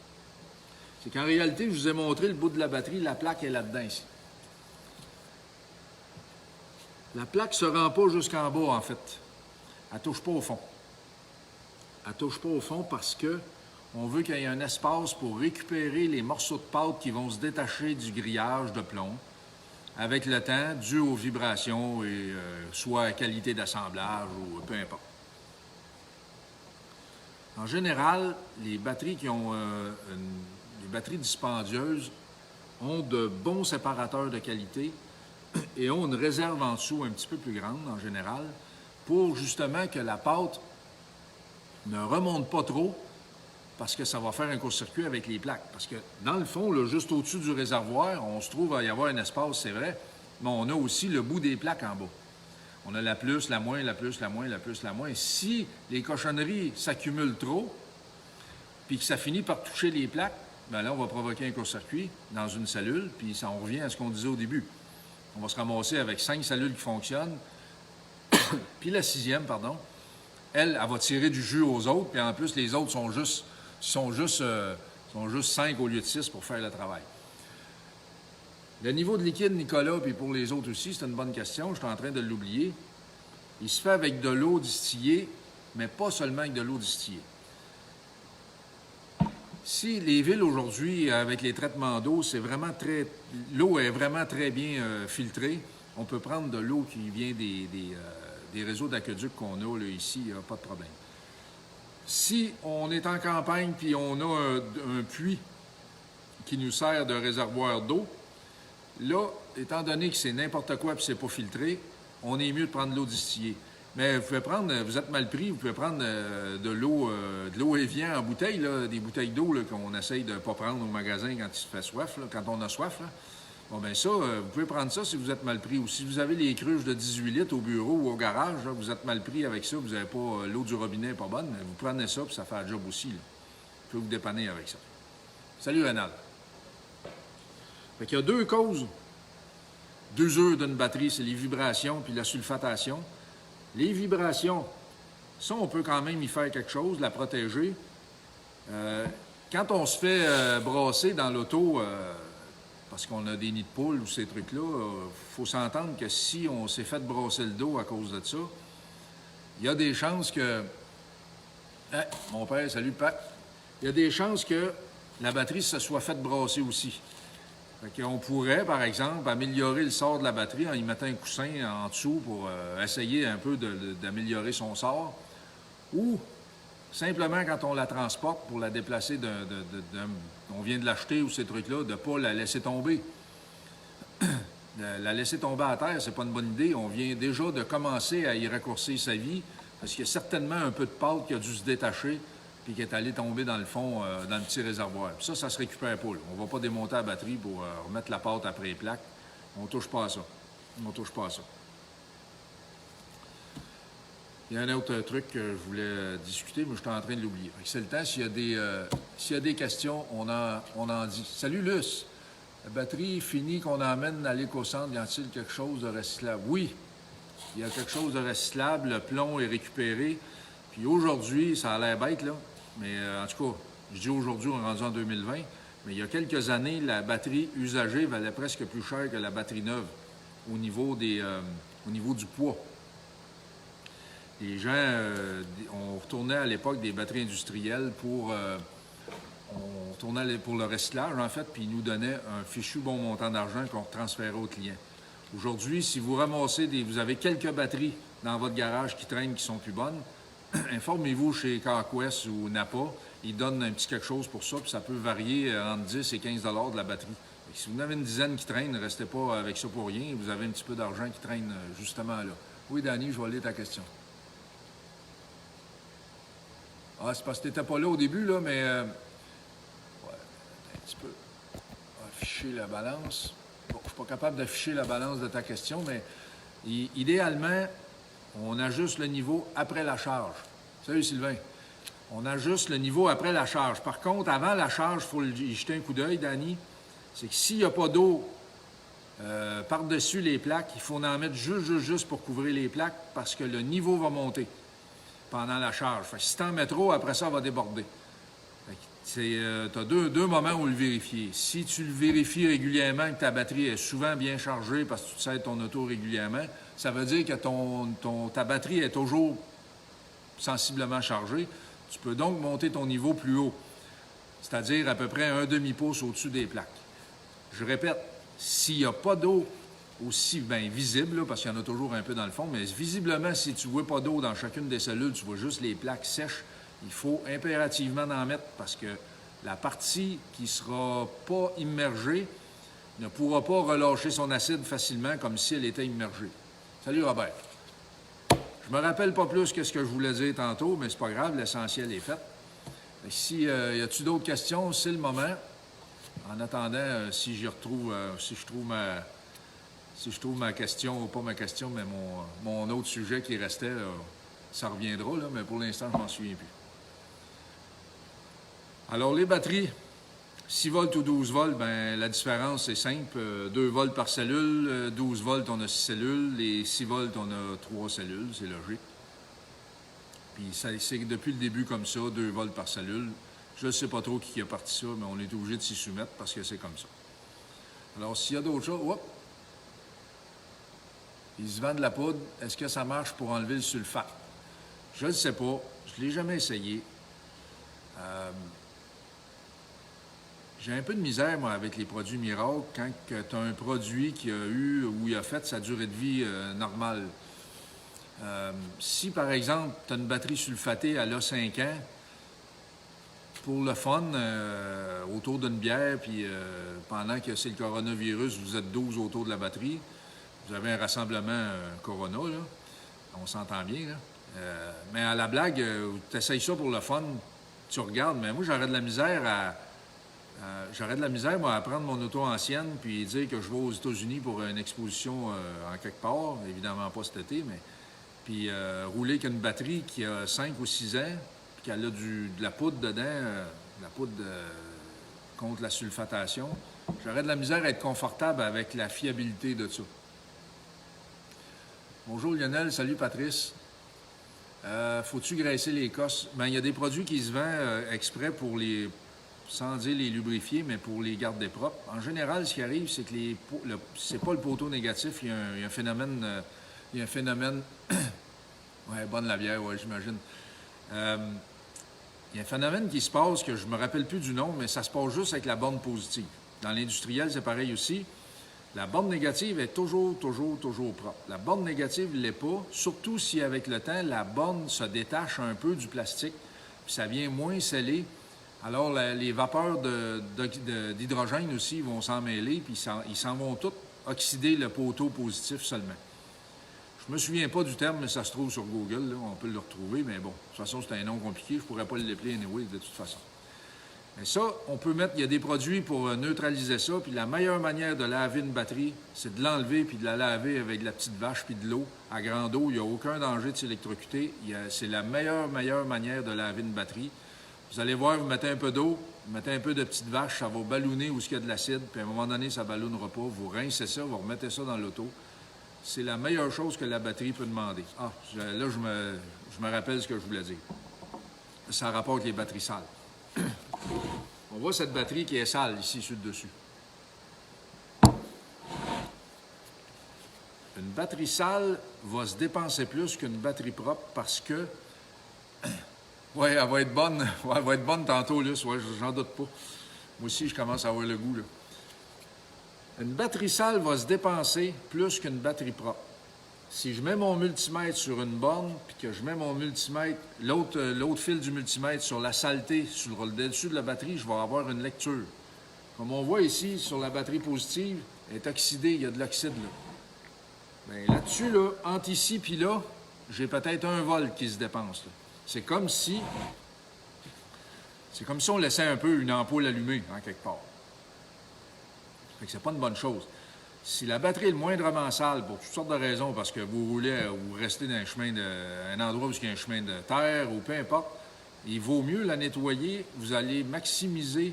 c'est qu'en réalité, je vous ai montré le bout de la batterie, la plaque est là-dedans ici. La plaque ne se rend pas jusqu'en bas, en fait. Elle ne touche pas au fond. Elle ne touche pas au fond parce qu'on veut qu'il y ait un espace pour récupérer les morceaux de pâte qui vont se détacher du grillage de plomb avec le temps, dû aux vibrations, et soit à qualité d'assemblage ou peu importe. En général, les batteries qui ont les batteries dispendieuses ont de bons séparateurs de qualité et ont une réserve en dessous un petit peu plus grande en général pour justement que la pâte ne remonte pas trop parce que ça va faire un court-circuit avec les plaques. Parce que dans le fond, là, juste au-dessus du réservoir, on se trouve à y avoir un espace, c'est vrai, mais on a aussi le bout des plaques en bas. On a la plus, la moins, la plus, la moins, la plus, la moins. Si les cochonneries s'accumulent trop, puis que ça finit par toucher les plaques, bien là, on va provoquer un court-circuit dans une cellule, puis ça, on revient à ce qu'on disait au début. On va se ramasser avec 5 cellules qui fonctionnent, puis la 6e, pardon, elle va tirer du jus aux autres, puis en plus, les autres sont juste 5 au lieu de 6 pour faire le travail. Le niveau de liquide, Nicolas, puis pour les autres aussi, c'est une bonne question, je suis en train de l'oublier. Il se fait avec de l'eau distillée, mais pas seulement avec de l'eau distillée. Si les villes aujourd'hui, avec les traitements d'eau, l'eau est vraiment très bien filtrée. On peut prendre de l'eau qui vient des réseaux d'aqueduc qu'on a là, ici, il n'y a pas de problème. Si on est en campagne puis on a un puits qui nous sert de réservoir d'eau, là, étant donné que c'est n'importe quoi et c'est pas filtré, on est mieux de prendre de l'eau distillée. Mais vous êtes mal pris, vous pouvez prendre de l'eau Evian en bouteille, là, des bouteilles d'eau qu'on essaye de ne pas prendre au magasin quand il se fait soif, là, quand on a soif. Là. Bon, bien ça, vous pouvez prendre ça si vous êtes mal pris. Ou si vous avez les cruches de 18 litres au bureau ou au garage, là, vous êtes mal pris avec ça, vous n'avez pas l'eau du robinet n'est pas bonne, vous prenez ça puis ça fait un job aussi. Là. Je peux vous dépanner avec ça. Salut Rénal. Fait qu'il y a deux causes d'usure d'une batterie, c'est les vibrations puis la sulfatation. Les vibrations, ça, on peut quand même y faire quelque chose, la protéger. Quand on se fait brasser dans l'auto, parce qu'on a des nids de poules ou ces trucs-là, il faut s'entendre que si on s'est fait brasser le dos à cause de ça, il y a des chances que... Hein, mon père, salut, Pat. Il y a des chances que la batterie se soit faite brasser aussi. Fait qu'on pourrait, par exemple, améliorer le sort de la batterie en y mettant un coussin en dessous pour essayer un peu d'améliorer son sort. Ou simplement, quand on la transporte pour la déplacer on vient de l'acheter ou ces trucs-là, de ne pas la laisser tomber. La laisser tomber à terre, c'est pas une bonne idée. On vient déjà de commencer à y raccourcir sa vie parce qu'il y a certainement un peu de pâte qui a dû se détacher puis qui est allé tomber dans le fond, dans le petit réservoir. Puis ça se récupère pas. Là. On ne va pas démonter la batterie pour remettre la pâte après les plaques. On ne touche pas à ça. On ne touche pas à ça. Il y a un autre truc que je voulais discuter, mais je suis en train de l'oublier. C'est le temps. S'il y a des questions, on en dit. Salut, Luce. La batterie finie qu'on emmène à l'éco-centre, y a-t-il quelque chose de recyclable? Oui, il y a quelque chose de recyclable. Le plomb est récupéré. Puis aujourd'hui, ça a l'air bête, là. Mais en tout cas, je dis aujourd'hui, on est rendu en 2020, mais il y a quelques années, la batterie usagée valait presque plus cher que la batterie neuve au niveau du poids. Les gens, on retournait à l'époque des batteries industrielles pour le recyclage, en fait, puis ils nous donnaient un fichu bon montant d'argent qu'on transférait au client. Aujourd'hui, si vous ramassez vous avez quelques batteries dans votre garage qui traînent, qui sont plus bonnes, informez-vous chez CarQuest ou Napa, ils donnent un petit quelque chose pour ça, puis ça peut varier entre 10 et 15 $ de la batterie. Si vous en avez une dizaine qui traîne, ne restez pas avec ça pour rien, vous avez un petit peu d'argent qui traîne justement là. Oui, Danny, je vais lire ta question. Ah, c'est parce que tu n'étais pas là au début, là, mais... ouais, un petit peu. Afficher la balance. Bon, je ne suis pas capable d'afficher la balance de ta question, mais idéalement, on ajuste le niveau après la charge. Salut Sylvain. On ajuste le niveau après la charge. Par contre, avant la charge, il faut y jeter un coup d'œil, Danny. C'est que s'il n'y a pas d'eau par-dessus les plaques, il faut en mettre juste pour couvrir les plaques parce que le niveau va monter pendant la charge. Fait que si tu en mets trop, après ça, va déborder. Tu as deux moments où le vérifier. Si tu le vérifies régulièrement, que ta batterie est souvent bien chargée parce que tu sers ton auto régulièrement, ça veut dire que ta batterie est toujours sensiblement chargée. Tu peux donc monter ton niveau plus haut, c'est-à-dire à peu près un demi-pouce au-dessus des plaques. Je répète, s'il n'y a pas d'eau aussi bien visible, là, parce qu'il y en a toujours un peu dans le fond, mais visiblement, si tu ne vois pas d'eau dans chacune des cellules, tu vois juste les plaques sèches, il faut impérativement en mettre parce que la partie qui ne sera pas immergée ne pourra pas relâcher son acide facilement comme si elle était immergée. Salut Robert. Je me rappelle pas plus que ce que je voulais dire tantôt, mais c'est pas grave, l'essentiel est fait. Si y a-t-il d'autres questions, c'est le moment. En attendant, si je trouve ma question, ou pas ma question, mais mon autre sujet qui restait, là, ça reviendra, là, mais pour l'instant, je m'en souviens plus. Alors, les batteries, 6 volts ou 12 volts, ben la différence est simple. 2 volts par cellule, 12 volts, on a 6 cellules. Les 6 volts, on a 3 cellules, c'est logique. Puis c'est depuis le début comme ça, 2 volts par cellule. Je ne sais pas trop qui a parti ça, mais on est obligé de s'y soumettre parce que c'est comme ça. Alors, s'il y a d'autres choses, hop! Ils se vendent de la poudre. Est-ce que ça marche pour enlever le sulfate? Je ne sais pas. Je ne l'ai jamais essayé. J'ai un peu de misère, moi, avec les produits miracles, quand tu as un produit qui a eu ou il a fait sa durée de vie normale. Si, par exemple, tu as une batterie sulfatée, elle a 5 ans, pour le fun, autour d'une bière, puis pendant que c'est le coronavirus, vous êtes 12 autour de la batterie, vous avez un rassemblement Corona, là. On s'entend bien, là. Mais à la blague, tu essayes ça pour le fun, tu regardes, mais moi, j'aurais de la misère moi, à prendre mon auto ancienne puis dire que je vais aux États-Unis pour une exposition en quelque part, évidemment pas cet été, mais puis rouler avec une batterie qui a 5 ou 6 ans, puis qu'elle a de la poudre dedans, de la poudre contre la sulfatation. J'aurais de la misère à être confortable avec la fiabilité de ça. Bonjour Lionel, salut Patrice. Faut-tu graisser les cosses? Bien, il y a des produits qui se vendent exprès pour les, sans dire les lubrifier, mais pour les garder propres. En général, ce qui arrive, c'est que c'est pas le poteau négatif, il y a un phénomène... il y a un phénomène... ouais, bonne la bière, ouais, j'imagine. Il y a un phénomène qui se passe que je me rappelle plus du nom, mais ça se passe juste avec la borne positive. Dans l'industriel, c'est pareil aussi. La borne négative est toujours propre. La borne négative ne l'est pas, surtout si avec le temps, la borne se détache un peu du plastique, puis ça vient moins scellé. Alors, les vapeurs d'hydrogène aussi vont s'en mêler, puis ils s'en vont tous oxyder le poteau positif seulement. Je me souviens pas du terme, mais ça se trouve sur Google, là, on peut le retrouver, mais bon, de toute façon, c'est un nom compliqué, je pourrais pas le l'appeler anyway, de toute façon. Mais ça, on peut mettre, il y a des produits pour neutraliser ça, puis la meilleure manière de laver une batterie, c'est de l'enlever puis de la laver avec de la petite vache puis de l'eau, à grande eau, il n'y a aucun danger de s'électrocuter. C'est la meilleure manière de laver une batterie. Vous allez voir, vous mettez un peu d'eau, vous mettez un peu de petite vache, ça va ballonner où il y a de l'acide, puis à un moment donné, ça ne ballonnera pas, vous rincez ça, vous remettez ça dans l'auto. C'est la meilleure chose que la batterie peut demander. Ah, là, je me rappelle ce que je voulais dire. Ça rapporte les batteries sales. On voit cette batterie qui est sale ici sur le dessus. Une batterie sale va se dépenser plus qu'une batterie propre parce que... oui, elle va être bonne. Ouais, elle va être bonne tantôt, là. Ouais, j'en doute pas. Moi aussi, je commence à avoir le goût, là. Une batterie sale va se dépenser plus qu'une batterie propre. Si je mets mon multimètre sur une borne, puis que je mets mon multimètre, l'autre fil du multimètre sur la saleté, sur le dessus de la batterie, je vais avoir une lecture. Comme on voit ici, sur la batterie positive, elle est oxydée, il y a de l'oxyde là. Bien, là-dessus, là, entre ici puis là, j'ai peut-être 1 volt qui se dépense. Là. C'est comme si on laissait un peu une ampoule allumée, en quelque part. Fait que c'est pas une bonne chose. Si la batterie est le moindrement sale, pour toutes sortes de raisons, parce que vous roulez ou restez dans un endroit où il y a un chemin de terre ou peu importe, il vaut mieux la nettoyer. Vous allez maximiser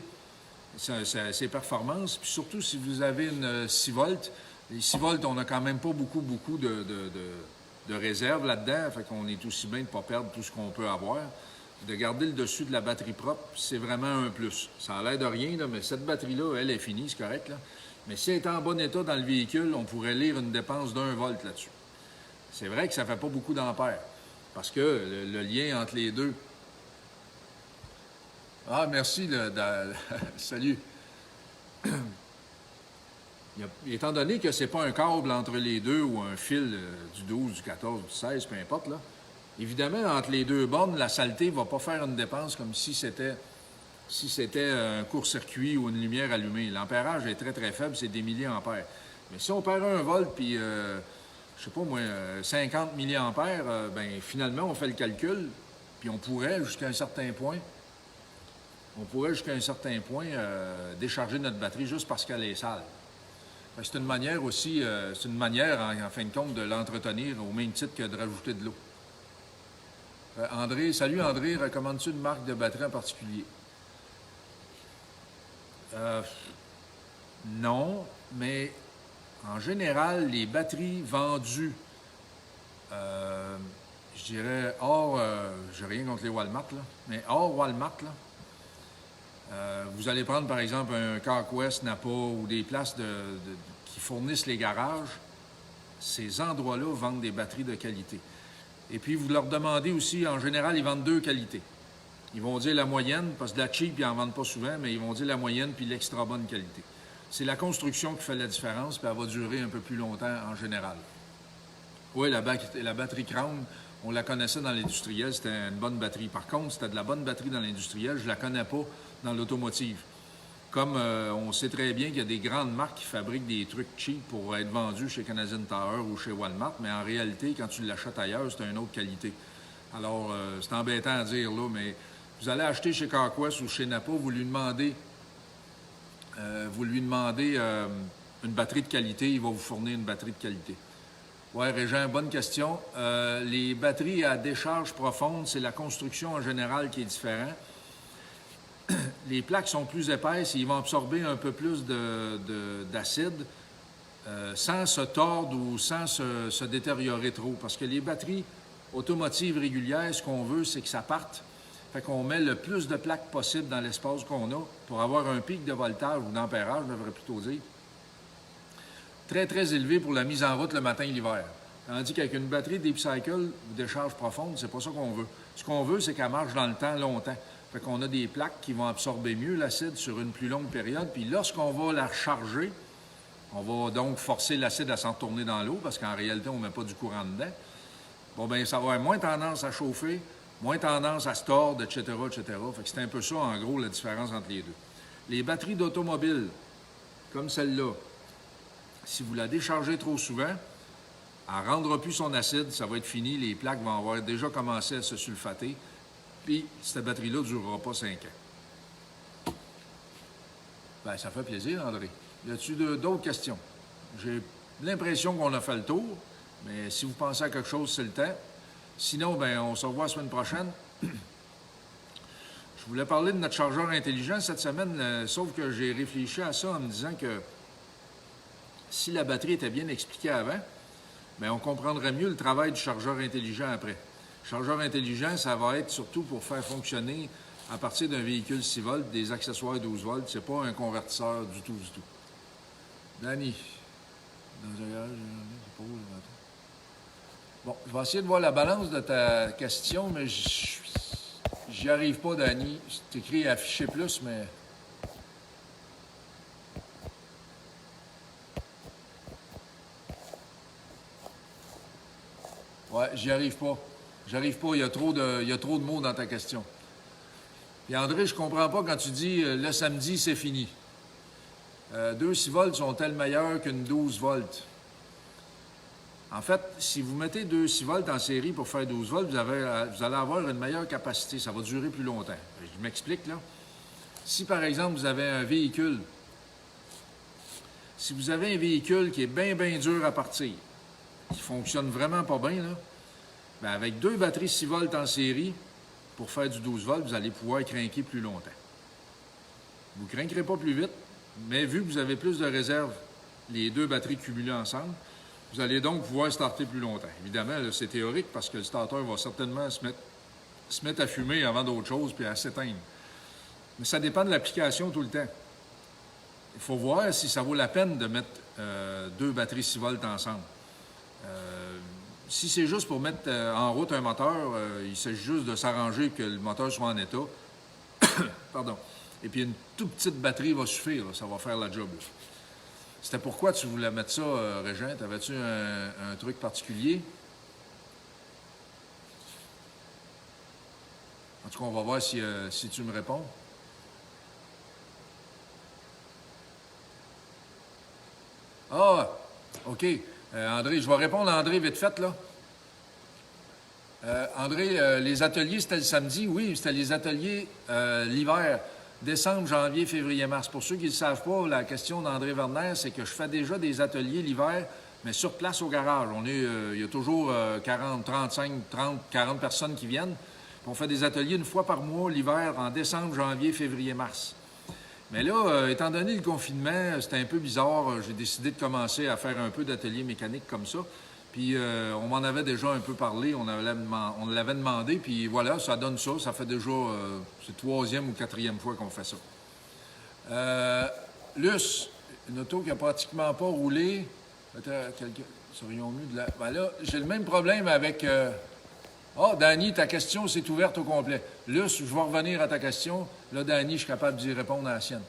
ses performances. Puis surtout, si vous avez une 6 volts, les 6 volts, on n'a quand même pas beaucoup de réserve là-dedans. Fait qu'on est aussi bien de ne pas perdre tout ce qu'on peut avoir. De garder le dessus de la batterie propre, c'est vraiment un plus. Ça a l'air de rien, là, mais cette batterie-là, elle est finie, c'est correct, là. Mais si elle est en bon état dans le véhicule, on pourrait lire une dépense d'1 volt là-dessus. C'est vrai que ça ne fait pas beaucoup d'ampères, parce que le lien entre les deux... Ah, merci, salut. Étant donné que c'est pas un câble entre les deux ou un fil du 12, du 14, du 16, peu importe, là, évidemment, entre les deux bornes, la saleté ne va pas faire une dépense comme si c'était un court-circuit ou une lumière allumée. L'ampérage est très, très faible, c'est des milliampères. Mais si on perd 1 volt, puis, je sais pas moi, 50 milliampères, bien, finalement, on fait le calcul, puis on pourrait, jusqu'à un certain point, décharger notre batterie juste parce qu'elle est sale. C'est une manière aussi, en fin de compte, de l'entretenir au même titre que de rajouter de l'eau. André, salut André, recommandes-tu une marque de batterie en particulier? Non, mais en général, les batteries vendues, je dirais hors, j'ai rien contre les Walmart, là, mais hors Walmart, là, vous allez prendre par exemple un CarQuest, Napa ou des places qui fournissent les garages, ces endroits-là vendent des batteries de qualité. Et puis vous leur demandez aussi, en général, ils vendent 2 qualités. Ils vont dire la moyenne, parce que de la cheap, ils n'en vendent pas souvent, mais ils vont dire la moyenne puis l'extra bonne qualité. C'est la construction qui fait la différence, puis elle va durer un peu plus longtemps en général. Oui, la batterie Crown, on la connaissait dans l'industriel, c'était une bonne batterie. Par contre, c'était de la bonne batterie dans l'industriel, je ne la connais pas dans l'automotive. Comme on sait très bien qu'il y a des grandes marques qui fabriquent des trucs cheap pour être vendus chez Canadian Tire ou chez Walmart, mais en réalité, quand tu l'achètes ailleurs, c'est une autre qualité. Alors, c'est embêtant à dire, là, mais vous allez acheter chez Carquest ou chez Napa, vous lui demandez une batterie de qualité, il va vous fournir une batterie de qualité. Oui, Régent, bonne question. Les batteries à décharge profonde, c'est la construction en général qui est différente. Les plaques sont plus épaisses et ils vont absorber un peu plus d'acide sans se tordre ou sans se détériorer trop. Parce que les batteries automotives régulières, ce qu'on veut, c'est que ça parte. Fait qu'on met le plus de plaques possible dans l'espace qu'on a pour avoir un pic de voltage ou d'ampérage, je devrais plutôt dire, très, très élevé pour la mise en route le matin et l'hiver. Tandis qu'avec une batterie Deep Cycle ou décharge profonde, c'est pas ça qu'on veut. Ce qu'on veut, c'est qu'elle marche dans le temps longtemps. Fait qu'on a des plaques qui vont absorber mieux l'acide sur une plus longue période. Puis lorsqu'on va la recharger, on va donc forcer l'acide à s'en retourner dans l'eau parce qu'en réalité, on ne met pas du courant dedans. Bon, bien, ça va avoir moins tendance à chauffer, moins tendance à se tordre, etc., etc. Fait que c'est un peu ça, en gros, la différence entre les deux. Les batteries d'automobile, comme celle-là, si vous la déchargez trop souvent, elle ne rendra plus son acide, ça va être fini, les plaques vont avoir déjà commencé à se sulfater, puis cette batterie-là ne durera pas 5 ans. Bien, ça fait plaisir, André. Y a-t-il d'autres questions? J'ai l'impression qu'on a fait le tour, mais si vous pensez à quelque chose, c'est le temps. Sinon, bien, on se revoit la semaine prochaine. Je voulais parler de notre chargeur intelligent cette semaine, sauf que j'ai réfléchi à ça en me disant que si la batterie était bien expliquée avant, bien, on comprendrait mieux le travail du chargeur intelligent après. Le chargeur intelligent, ça va être surtout pour faire fonctionner à partir d'un véhicule 6 volts, des accessoires 12 volts. C'est pas un convertisseur du tout, du tout. Danny, dans un garage, bon, je vais essayer de voir la balance de ta question, mais j'y arrive pas, Danny. C'est écrit afficher plus, mais... Ouais, j'y arrive pas. J'arrive pas, il y a trop de mots dans ta question. Et André, je comprends pas quand tu dis le samedi, c'est fini. 2 6 volts sont-elles meilleures qu'une 12 volts? En fait, si vous mettez 2 6 volts en série pour faire 12 volts, vous allez avoir une meilleure capacité. Ça va durer plus longtemps. Je m'explique, là. Si, par exemple, vous avez un véhicule, qui est bien, bien dur à partir, qui fonctionne vraiment pas bien, là, bien, avec 2 batteries 6 volts en série, pour faire du 12 volts, vous allez pouvoir crinquer plus longtemps. Vous ne crinquerez pas plus vite, mais vu que vous avez plus de réserve, les 2 batteries cumulées ensemble, vous allez donc pouvoir starter plus longtemps. Évidemment, c'est théorique parce que le starter va certainement se mettre à fumer avant d'autres choses puis à s'éteindre. Mais ça dépend de l'application tout le temps. Il faut voir si ça vaut la peine de mettre 2 batteries 6 volts ensemble. Si c'est juste pour mettre en route un moteur, il s'agit juste de s'arranger que le moteur soit en état. Pardon. Et puis une toute petite batterie va suffire, là, ça va faire la job. Là. C'était pourquoi tu voulais mettre ça, Régent? T'avais-tu un truc particulier? En tout cas, on va voir si tu me réponds. Ah, OK. André, je vais répondre à André vite fait, là. André, les ateliers, c'était le samedi? Oui, c'était les ateliers l'hiver. Décembre, janvier, février, mars. Pour ceux qui ne le savent pas, la question d'André Werner, c'est que je fais déjà des ateliers l'hiver, mais sur place au garage. Il y a toujours 40 personnes qui viennent. On fait des ateliers une fois par mois l'hiver, en décembre, janvier, février, mars. Mais là, étant donné le confinement, c'était un peu bizarre. J'ai décidé de commencer à faire un peu d'ateliers mécaniques comme ça. Puis on m'en avait déjà un peu parlé, on l'avait demandé, puis voilà, ça donne ça. Ça fait déjà, c'est 3e ou 4e fois qu'on fait ça. Luce, une auto qui n'a pratiquement pas roulé. Serions mieux de la... Ben là, j'ai le même problème avec... Ah, Danny, ta question s'est ouverte au complet. Luce, je vais revenir à ta question. Là, Danny, je suis capable d'y répondre à la sienne.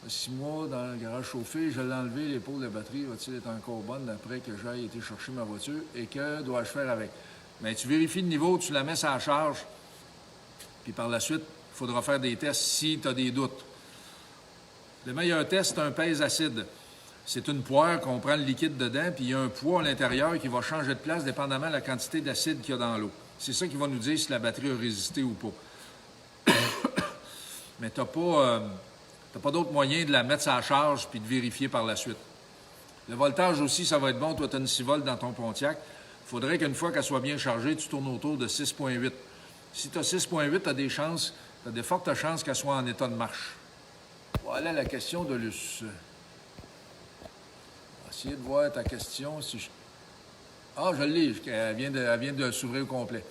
6 mois dans le garage chauffé, je l'ai enlevé, l'épaule de batterie va-t-il être encore bonne après que j'aille été chercher ma voiture et que dois-je faire avec? Bien, tu vérifies le niveau, tu la mets à la charge, puis par la suite, il faudra faire des tests si tu as des doutes. Le meilleur test, c'est un pèse acide. C'est une poire qu'on prend le liquide dedans, puis il y a un poids à l'intérieur qui va changer de place dépendamment de la quantité d'acide qu'il y a dans l'eau. C'est ça qui va nous dire si la batterie a résisté ou pas. Mais tu n'as pas d'autre moyen de la mettre à la charge puis de vérifier par la suite. Le voltage aussi, ça va être bon. Toi, tu as une 6 volts dans ton Pontiac. Il faudrait qu'une fois qu'elle soit bien chargée, tu tournes autour de 6,8. Si tu as 6,8, tu as de fortes chances qu'elle soit en état de marche. Voilà la question de Luce. On va essayer de voir ta question. Si je... Ah, je l'ai. Elle vient de s'ouvrir au complet.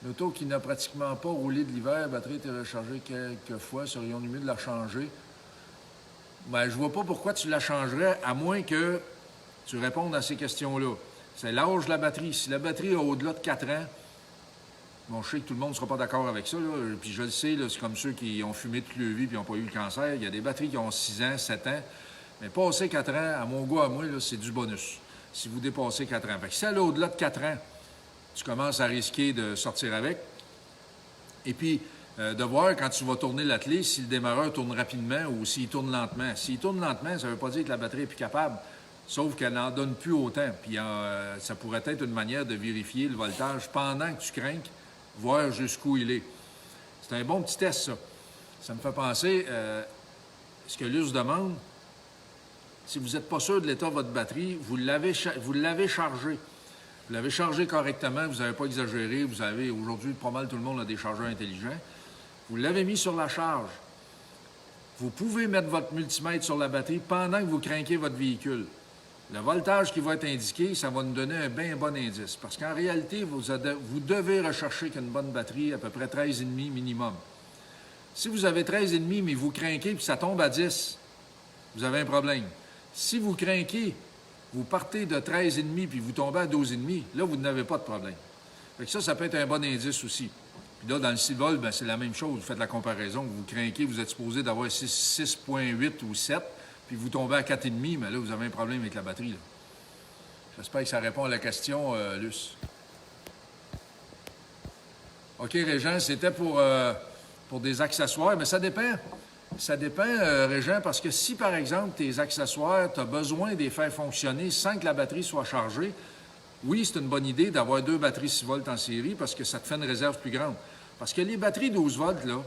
L'auto qui n'a pratiquement pas roulé de l'hiver, la batterie était rechargée quelques fois. Serions-nous mieux de la changer? Bien, je vois pas pourquoi tu la changerais, à moins que tu répondes à ces questions-là. C'est l'âge de la batterie. Si la batterie a au-delà de 4 ans, bon, je sais que tout le monde ne sera pas d'accord avec ça, là, puis je le sais, c'est comme ceux qui ont fumé toute leur vie et n'ont pas eu le cancer. Il y a des batteries qui ont 6 ans, 7 ans, mais passer 4 ans, à mon goût, à moi, c'est du bonus, si vous dépassez 4 ans. Fait que si elle a au-delà de 4 ans, tu commences à risquer de sortir avec. Et puis, de voir quand tu vas tourner l'attelé si le démarreur tourne rapidement ou s'il tourne lentement. S'il tourne lentement, ça ne veut pas dire que la batterie est plus capable, sauf qu'elle n'en donne plus autant. Puis ça pourrait être une manière de vérifier le voltage pendant que tu crains, voir jusqu'où il est. C'est un bon petit test, ça. Ça me fait penser, ce que Luce demande, si vous n'êtes pas sûr de l'état de votre batterie, vous l'avez chargé. Vous l'avez chargé correctement, vous n'avez pas exagéré, vous avez, aujourd'hui, pas mal tout le monde a des chargeurs intelligents. Vous l'avez mis sur la charge. Vous pouvez mettre votre multimètre sur la batterie pendant que vous craquez votre véhicule. Le voltage qui va être indiqué, ça va nous donner un bien bon indice. Parce qu'en réalité, vous devez rechercher qu'une bonne batterie, à peu près 13,5 minimum. Si vous avez 13,5, mais vous craquez puis ça tombe à 10, vous avez un problème. Si vous craquez, vous partez de 13,5 puis vous tombez à 12,5, là, vous n'avez pas de problème. Fait que ça peut être un bon indice aussi. Puis là, dans le 6 volts, bien, c'est la même chose. Vous faites la comparaison. Vous craquez, vous êtes supposé d'avoir 6,8 ou 7, puis vous tombez à 4,5, mais là, vous avez un problème avec la batterie. J'espère que ça répond à la question, Luce. OK, Régent, c'était pour des accessoires, mais ça dépend. Ça dépend, Régent, parce que si, par exemple, tes accessoires, tu as besoin de les faire fonctionner sans que la batterie soit chargée, oui, c'est une bonne idée d'avoir 2 batteries 6 volts en série parce que ça te fait une réserve plus grande. Parce que les batteries 12 volts, là,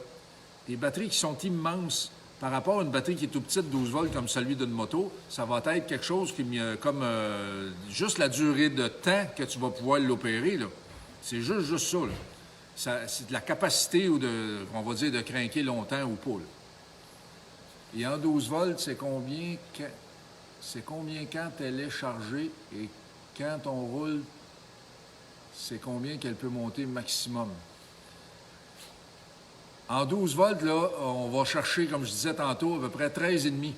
des batteries qui sont immenses par rapport à une batterie qui est tout petite, 12 volts, comme celui d'une moto, ça va être quelque chose qui, comme juste la durée de temps que tu vas pouvoir l'opérer, là. C'est juste ça, là. C'est de la capacité, ou on va dire, de craquer longtemps ou pas, là. Et en 12 volts, c'est combien quand elle est chargée et quand on roule, c'est combien qu'elle peut monter maximum. En 12 volts, là, on va chercher, comme je disais tantôt, à peu près 13,5.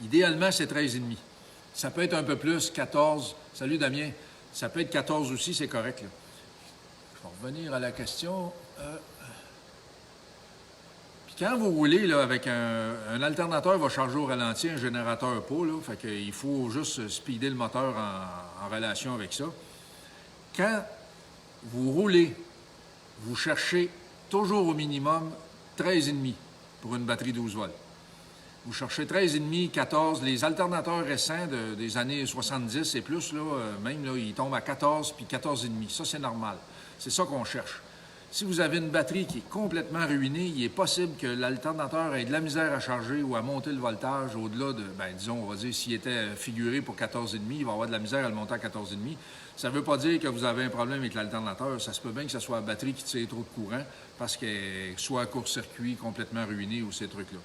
Idéalement, c'est 13,5. Ça peut être un peu plus, 14. Salut, Damien. Ça peut être 14 aussi, c'est correct, là. Je vais revenir à la question. Quand vous roulez là, avec un alternateur va charger au ralenti, un générateur pas, là, fait qu'il faut juste speeder le moteur en relation avec ça. Quand vous roulez, vous cherchez toujours au minimum 13,5 pour une batterie 12 volts. Vous cherchez 13,5, 14. Les alternateurs récents des années 70 et plus, là, même, là, ils tombent à 14 puis 14,5. Ça, c'est normal. C'est ça qu'on cherche. Si vous avez une batterie qui est complètement ruinée, il est possible que l'alternateur ait de la misère à charger ou à monter le voltage au-delà de, bien, disons, on va dire, s'il était figuré pour 14,5, il va avoir de la misère à le monter à 14,5. Ça ne veut pas dire que vous avez un problème avec l'alternateur. Ça se peut bien que ce soit la batterie qui tire trop de courant parce qu'elle soit à court-circuit, complètement ruinée ou ces trucs-là.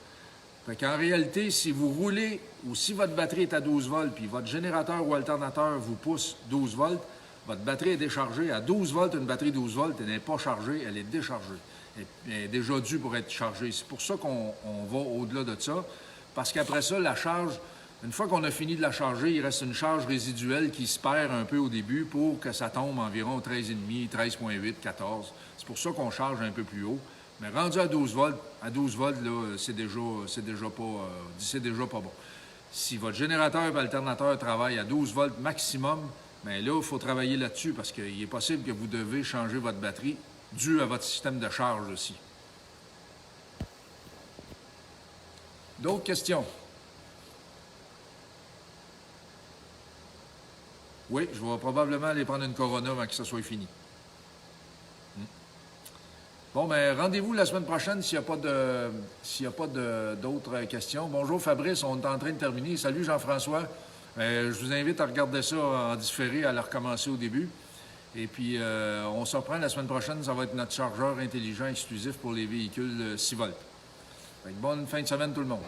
Fait qu'en réalité, si vous roulez ou si votre batterie est à 12 volts puis votre générateur ou alternateur vous pousse 12 volts, votre batterie est déchargée. À 12 volts, une batterie 12 volts, elle n'est pas chargée, elle est déchargée. Elle est déjà due pour être chargée. C'est pour ça qu'on va au-delà de ça, parce qu'après ça, la charge, Une fois qu'on a fini de la charger, il reste une charge résiduelle qui se perd un peu au début pour que ça tombe environ 13,5, 13,8, 14. C'est pour ça qu'on charge un peu plus haut. Mais rendu à 12 volts, là, c'est déjà pas bon. Si votre générateur et alternateur travaillent à 12 volts maximum, bien là, il faut travailler là-dessus parce qu'il est possible que vous devez changer votre batterie dû à votre système de charge aussi. D'autres questions? Oui, je vais probablement aller prendre une Corona avant que ça soit fini. Bon, bien, rendez-vous la semaine prochaine s'il n'y a pas d'autres questions. Bonjour Fabrice, on est en train de terminer. Salut Jean-François. Je vous invite à regarder ça en différé, à le recommencer au début. Et puis, on se reprend la semaine prochaine. Ça va être notre chargeur intelligent exclusif pour les véhicules 6 volts. Bonne fin de semaine tout le monde.